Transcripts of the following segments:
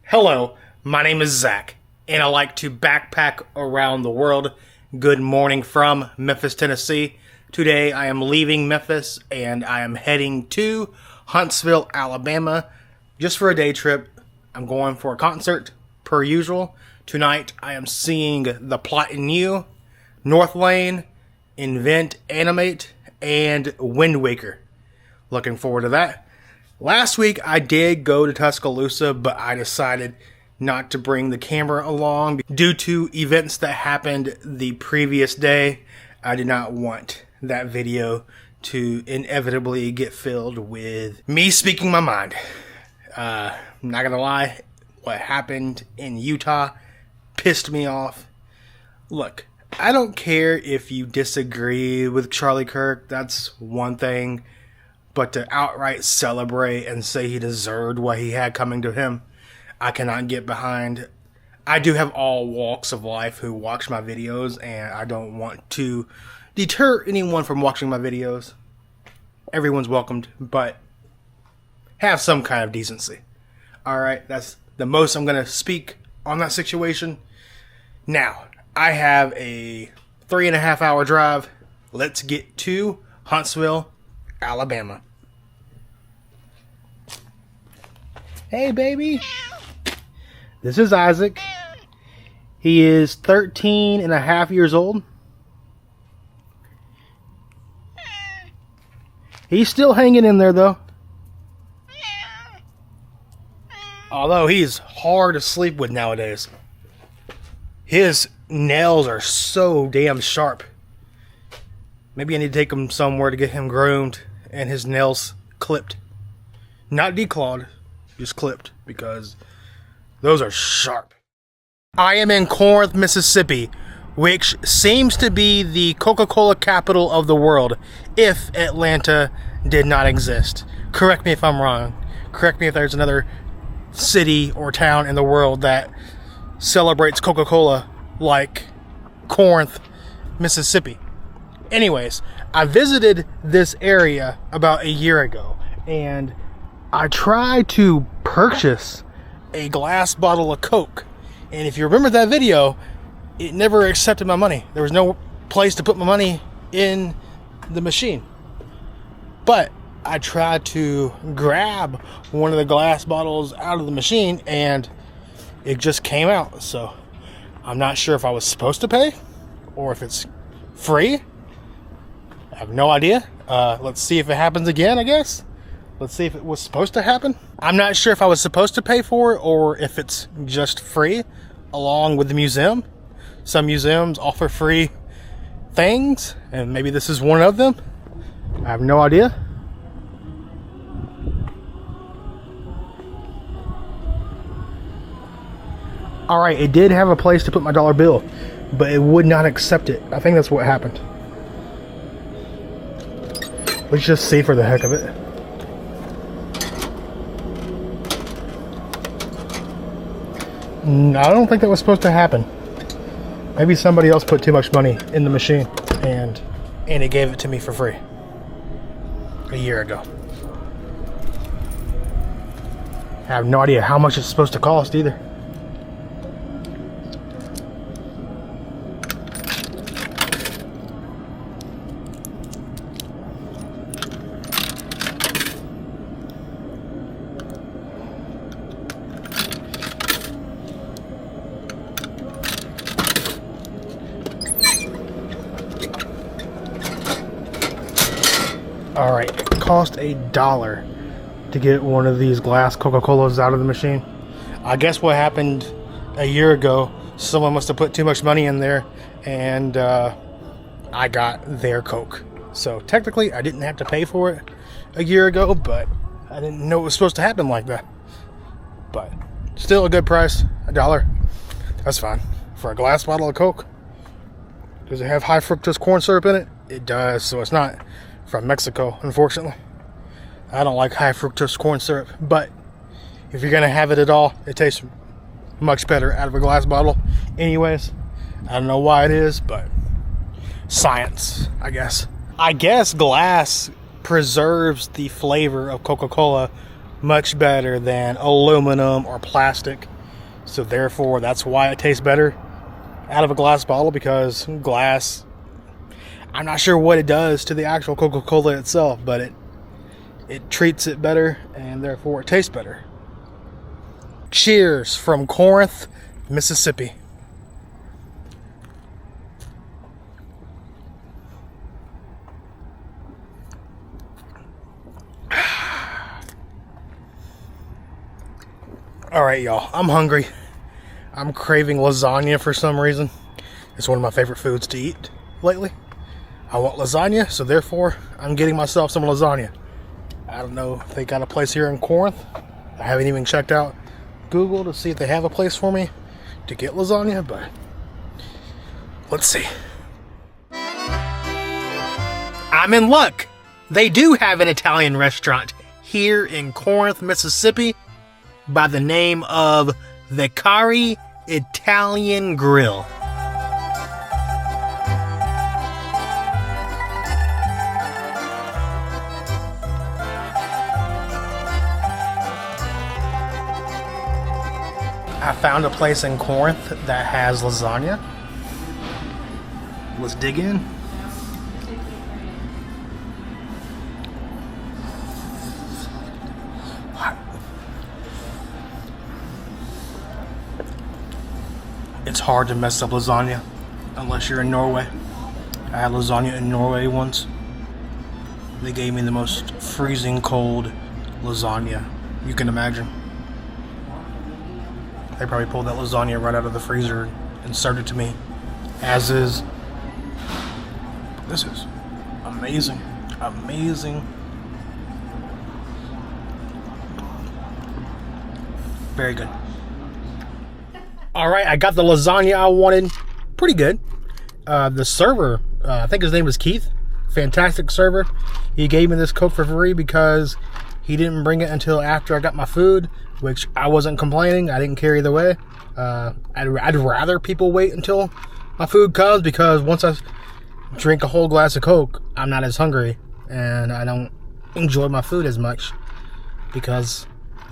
Hello, my name is Zach, and I like to backpack around the world. Good morning from Memphis, Tennessee. Today I am leaving Memphis and I am heading to Huntsville, Alabama, just for a day trip. I'm going for a concert, per usual. Tonight I am seeing The Plot in You, North Lane, Invent, Animate, and Wind Waker. Looking forward to that. Last week I did go to Tuscaloosa, but I decided not to bring the camera along due to events that happened the previous day. I did not want that video to inevitably get filled with me speaking my mind. Not gonna lie, what happened in Utah pissed me off. Look, I don't care if you disagree with Charlie Kirk, that's one thing. But to outright celebrate and say he deserved what he had coming to him, I cannot get behind. I do have all walks of life who watch my videos, and I don't want to deter anyone from watching my videos. Everyone's welcomed, but have some kind of decency. Alright, that's the most I'm going to speak on that situation. Now, I have a 3.5 hour drive. Let's get to Huntsville, Alabama. Hey, baby. This is Isaac. He is 13 and a half years old. He's still hanging in there, though. Although he's hard to sleep with nowadays. His nails are so damn sharp. Maybe I need to take him somewhere to get him groomed and his nails clipped. Not declawed, just clipped, because those are sharp. I am in Corinth, Mississippi, which seems to be the Coca-Cola capital of the world, if Atlanta did not exist. Correct me if I'm wrong. Correct me if there's another city or town in the world that celebrates Coca-Cola like Corinth, Mississippi. Anyways, I visited this area about a year ago, and I tried to purchase a glass bottle of Coke. And if you remember that video, it never accepted my money. There was no place to put my money in the machine. But I tried to grab one of the glass bottles out of the machine, and it just came out. So I'm not sure if I was supposed to pay or if it's free. I have no idea. Let's see if it happens again, I guess. Let's see if it was supposed to happen. I'm not sure if I was supposed to pay for it or if it's just free along with the museum. Some museums offer free things, and maybe this is one of them. I have no idea. Alright, it did have a place to put my dollar bill, but it would not accept it. I think that's what happened. Let's just see for the heck of it. I don't think that was supposed to happen. Maybe somebody else put too much money in the machine and it gave it to me for free a year ago. I have no idea how much it's supposed to cost either. Alright, it cost $1 to get one of these glass Coca-Colas out of the machine. I guess what happened a year ago, someone must have put too much money in there, and I got their Coke. So technically, I didn't have to pay for it a year ago, but I didn't know it was supposed to happen like that. But still a good price, $1. That's fine. For a glass bottle of Coke. Does it have high fructose corn syrup in it? It does, so it's not from Mexico, unfortunately. I don't like high fructose corn syrup, but if you're gonna have it at all, it tastes much better out of a glass bottle. Anyways, I don't know why it is, but science, I guess. I guess glass preserves the flavor of Coca-Cola much better than aluminum or plastic. So therefore, that's why it tastes better out of a glass bottle, because glass, I'm not sure what it does to the actual Coca-Cola itself, but it treats it better, and therefore it tastes better. Cheers from Corinth, Mississippi. Alright, y'all, I'm hungry. I'm craving lasagna for some reason. It's one of my favorite foods to eat lately. I want lasagna, so therefore I'm getting myself some lasagna. I don't know if they got a place here in Corinth. I haven't even checked out Google to see if they have a place for me to get lasagna, but let's see. I'm in luck. They do have an Italian restaurant here in Corinth, Mississippi, by the name of the Cari Italian Grill. I found a place in Corinth that has lasagna. Let's dig in. It's hard to mess up lasagna unless you're in Norway. I had lasagna in Norway once. They gave me the most freezing cold lasagna you can imagine. They probably pulled that lasagna right out of the freezer and served it to me as is. This is amazing. Amazing. Very good. Alright, I got the lasagna I wanted. Pretty good. The server, I think his name was Keith. Fantastic server. He gave me this Coke for free because he didn't bring it until after I got my food, which I wasn't complaining. I didn't care either way. I'd rather people wait until my food comes, because once I drink a whole glass of Coke, I'm not as hungry and I don't enjoy my food as much, because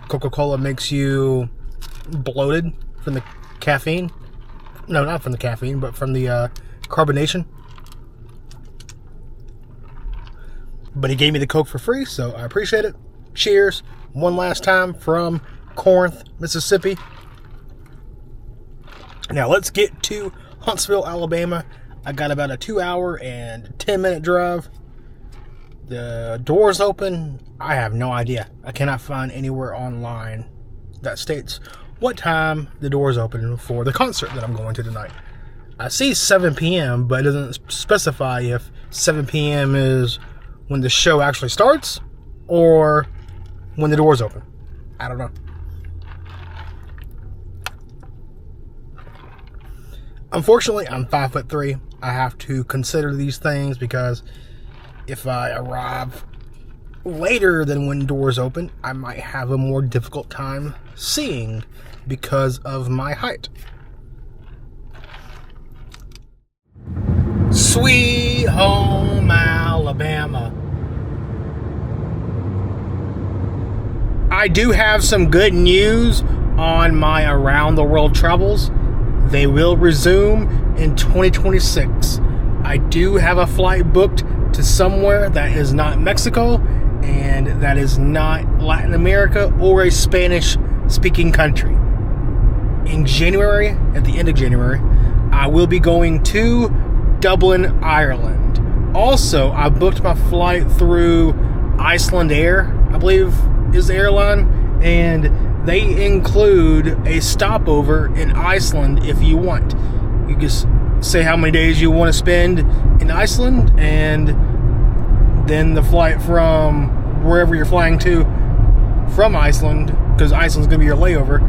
Coca-Cola makes you bloated from the caffeine. No, not from the caffeine, but from the carbonation. But he gave me the Coke for free, so I appreciate it. Cheers one last time from Corinth, Mississippi. Now let's get to Huntsville, Alabama. I got about a 2-hour and 10-minute drive. The doors open. I have no idea. I cannot find anywhere online that states what time the doors open for the concert that I'm going to tonight. I see 7 p.m., but it doesn't specify if 7 p.m. is when the show actually starts or when the doors open. I don't know. Unfortunately, I'm 5'3". I have to consider these things, because if I arrive later than when doors open, I might have a more difficult time seeing because of my height. Sweet home Alabama. I do have some good news on my around the world travels. They will resume in 2026. I do have a flight booked to somewhere that is not Mexico, and that is not Latin America or a Spanish-speaking country. In January, at the end of January, I will be going to Dublin, Ireland. Also, I booked my flight through Iceland Air, I believe is the airline, and they include a stopover in Iceland if you want. You just say how many days you want to spend in Iceland, and then the flight from wherever you're flying to from Iceland, because Iceland's going to be your layover,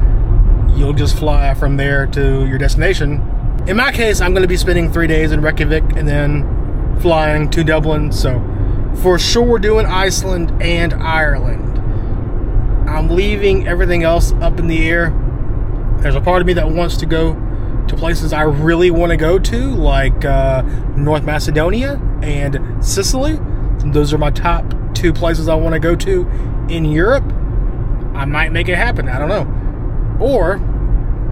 you'll just fly from there to your destination. In my case, I'm going to be spending 3 days in Reykjavik and then flying to Dublin, so for sure doing Iceland and Ireland. I'm leaving everything else up in the air. There's a part of me that wants to go to places I really want to go to, like North Macedonia and Sicily. Those are my top 2 places I want to go to in Europe. I might make it happen, I don't know. Or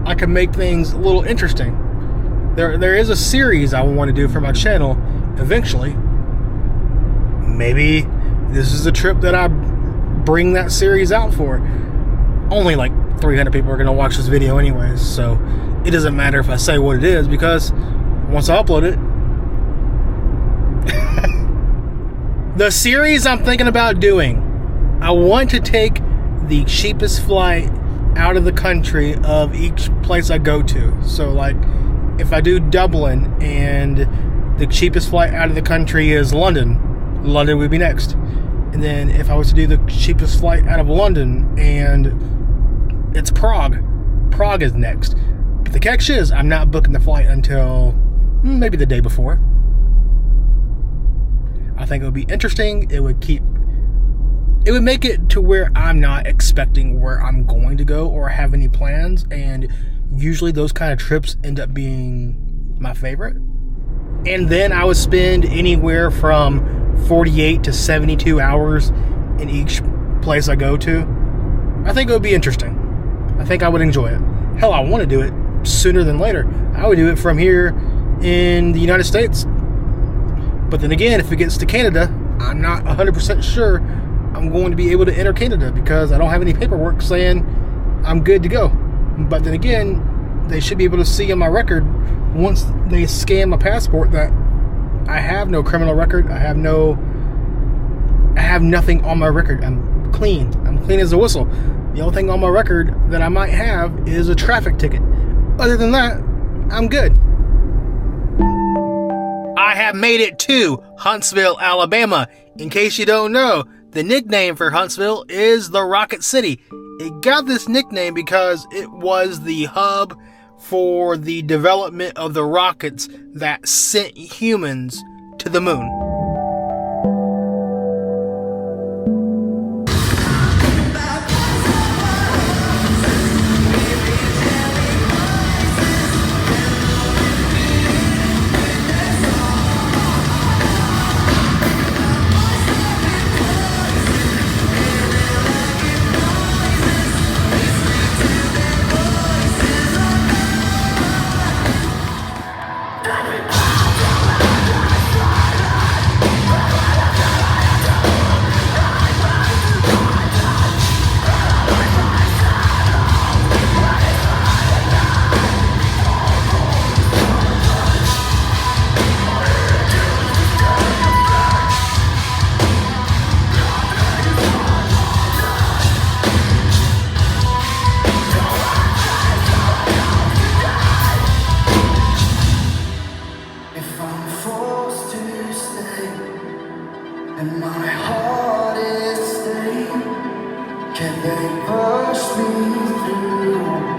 I can make things a little interesting. There is a series I want to do for my channel eventually. Maybe this is the trip that I bring that series out for. Only like 300 people are going to watch this video anyways, so it doesn't matter if I say what it is, because once I upload it, the series I'm thinking about doing, I want to take the cheapest flight out of the country of each place I go to. So like, if I do Dublin and the cheapest flight out of the country is London would be next. And then if I was to do the cheapest flight out of London and it's Prague is next. But the catch is, I'm not booking the flight until maybe the day before. I think it would be interesting. It would make it to where I'm not expecting where I'm going to go or have any plans, and usually those kind of trips end up being my favorite. And then I would spend anywhere from 48 to 72 hours in each place I go to. I think it would be interesting. I think I would enjoy it. Hell, I want to do it sooner than later. I would do it from here in the United States. But then again, if it gets to Canada, I'm not 100% sure I'm going to be able to enter Canada, because I don't have any paperwork saying I'm good to go. But then again, they should be able to see on my record, once they scan my passport, that I have no criminal record. I have nothing on my record. I'm clean. I'm clean as a whistle. The only thing on my record that I might have is a traffic ticket. Other than that, I'm good. I have made it to Huntsville, Alabama. In case you don't know, the nickname for Huntsville is the Rocket City. It got this nickname because it was the hub for the development of the rockets that sent humans to the moon. And my heart is stained. Can they push me through?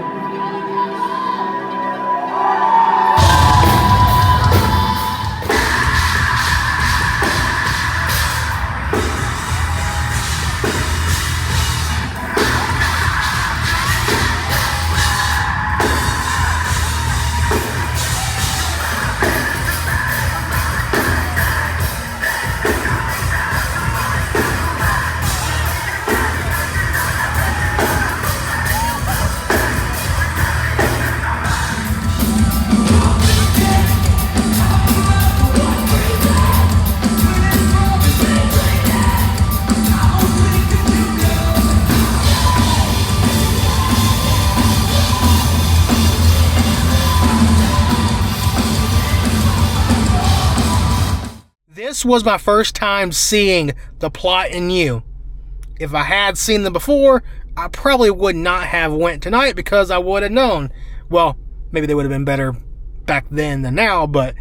This was my first time seeing The Plot in You. If I had seen them before, I probably would not have went tonight, because I would have known. Well, maybe they would have been better back then than now, but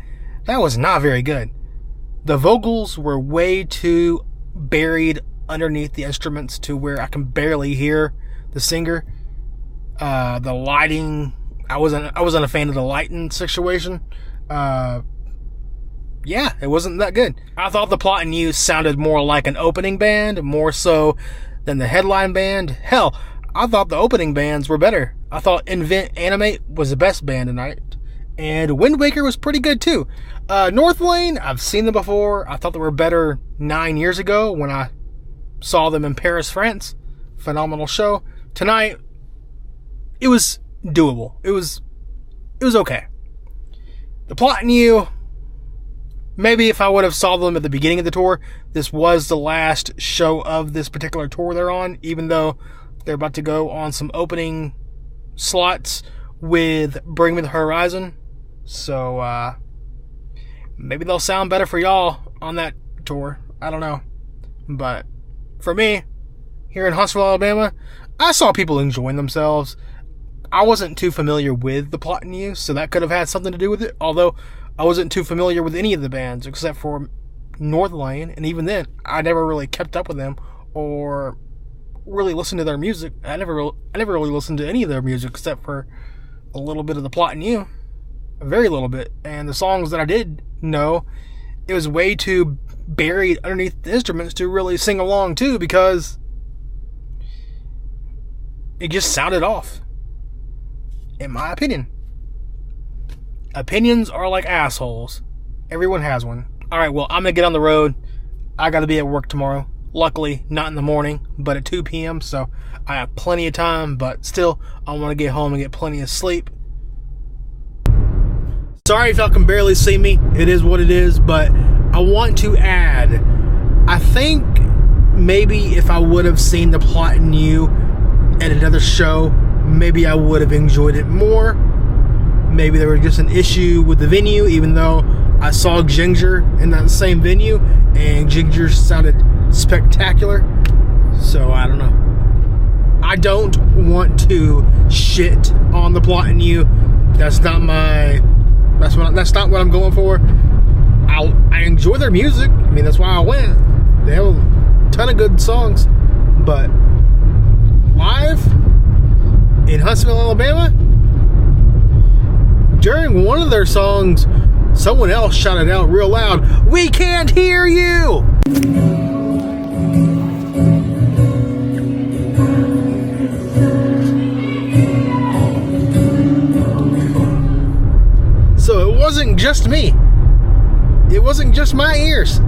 that was not very good. The vocals were way too buried underneath the instruments to where I can barely hear the singer. The lighting, I wasn't a fan of the lighting situation. Yeah, it wasn't that good. I thought The Plot in You sounded more like an opening band, more so than the headline band. Hell, I thought the opening bands were better. I thought Invent Animate was the best band tonight. And Wind Waker was pretty good too. North Lane, I've seen them before. I thought they were better 9 years ago when I saw them in Paris, France. Phenomenal show. Tonight, it was doable. It was okay. The Plotting You, maybe if I would have saw them at the beginning of the tour, this was the last show of this particular tour they're on, even though they're about to go on some opening slots with Bring Me the Horizon. So, maybe they'll sound better for y'all on that tour. I don't know. But for me, here in Huntsville, Alabama, I saw people enjoying themselves. I wasn't too familiar with the Plotting You, so that could have had something to do with it. Although I wasn't too familiar with any of the bands except for North Lane, and even then, I never really kept up with them or really listened to their music. I never really listened to any of their music except for a little bit of the Plotting You, a very little bit. And the songs that I did know, it was way too buried underneath the instruments to really sing along to, because it just sounded off. In my opinion. Opinions are like assholes. Everyone has one. Alright, well, I'm going to get on the road. I got to be at work tomorrow. Luckily, not in the morning, but at 2 p.m., so I have plenty of time, but still, I want to get home and get plenty of sleep. Sorry if y'all can barely see me. It is what it is, but I want to add, I think maybe if I would have seen the Plotting You at another show, maybe I would have enjoyed it more. Maybe there was just an issue with the venue, even though I saw Ginger in that same venue, and Ginger sounded spectacular. So, I don't know. I don't want to shit on the Plotting You. That's not what I'm going for. I enjoy their music. I mean, that's why I went. They have a ton of good songs. But live in Huntsville, Alabama, during one of their songs, someone else shouted out real loud, "We can't hear you!" So it wasn't just me. It wasn't just my ears.